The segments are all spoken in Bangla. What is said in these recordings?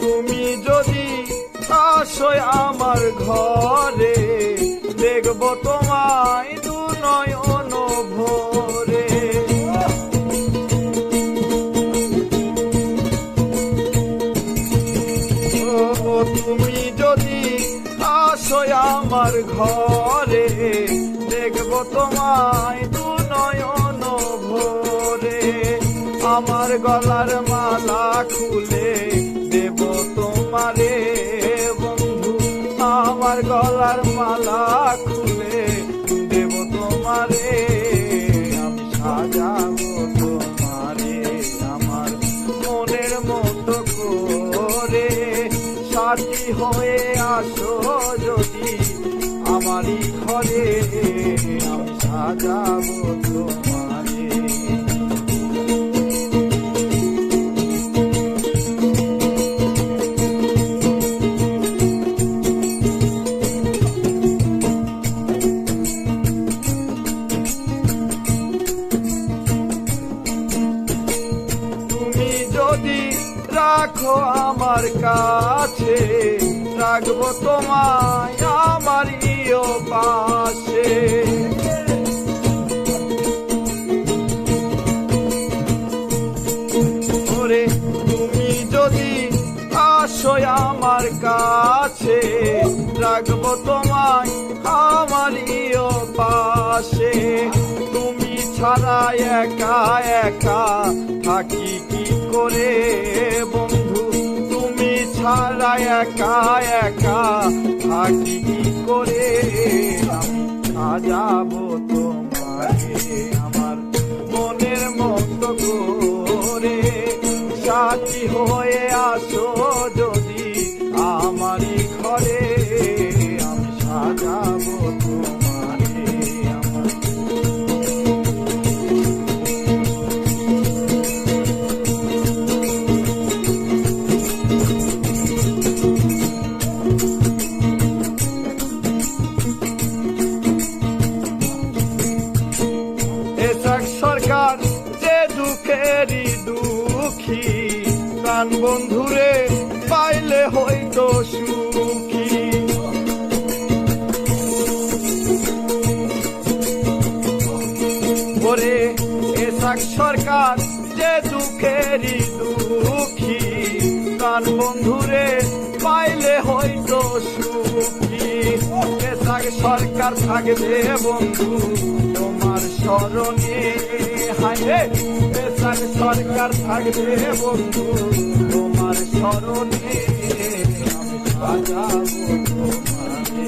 তুমি যদি আসো আমার ঘরে, দেখব তোমায় দু নয়ন ভরে। তুমি যদি আসো আমার ঘরে, দেখব তোমায় দু নয়ন ভরে। আমার গলার মালা খুলে দেব তোমারে বন্ধু, আমার গলার মালা খুলে দেব তোমারে। আমি সাজাবো তোমারে আমার মনের মতো করে, সাথী হয়ে আসো যদি আমারই ঘরে, আমি সাজাবো তোমারে। তুমি যদি রাখো আমার কাছে, রাখবো তোমায় আমার পাশে। ওরে তুমি যদি আসো আমার কাছে, রাখবো তোমায় আমার পাশে। তুমি ছাড়া একা একা থাকি কি করে বন্ধু, তুমি ছাড়া একা একা থাকি কি করে। আমি সাজাবো তোমাকে আমার মনের মতো করে, সাথী হয়ে আসো যদি আমারই ঘরে, আমি সাজাবো তোমাকে আমার। সরকার যে দুঃখেরই দুঃখী, প্রাণ বন্ধুরে পাইলে হইতো সুখী। ওরে এসাক সরকার যে দুঃখেরই দুঃখী, প্রাণ বন্ধুরে পাইলে হইতো সুখী। এসাক সরকার থাকবে বন্ধু তোমার স্মরণে, হায় এসাক সরকার থাকবে বন্ধু তোমার স্মরণে। আমি সাজাবো তোমারে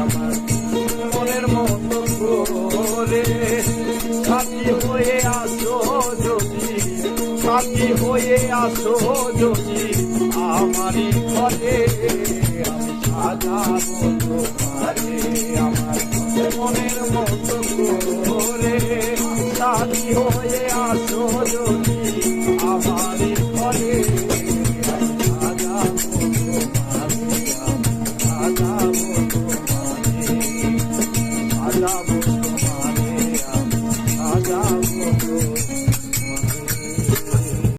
আমার মনের মতো করে, সাথী হয়ে আসো যদি, সাথী হয়ে আসো যদি আমারই ঘরে, আমি সাজাবো তোমারে আমার মনের মতো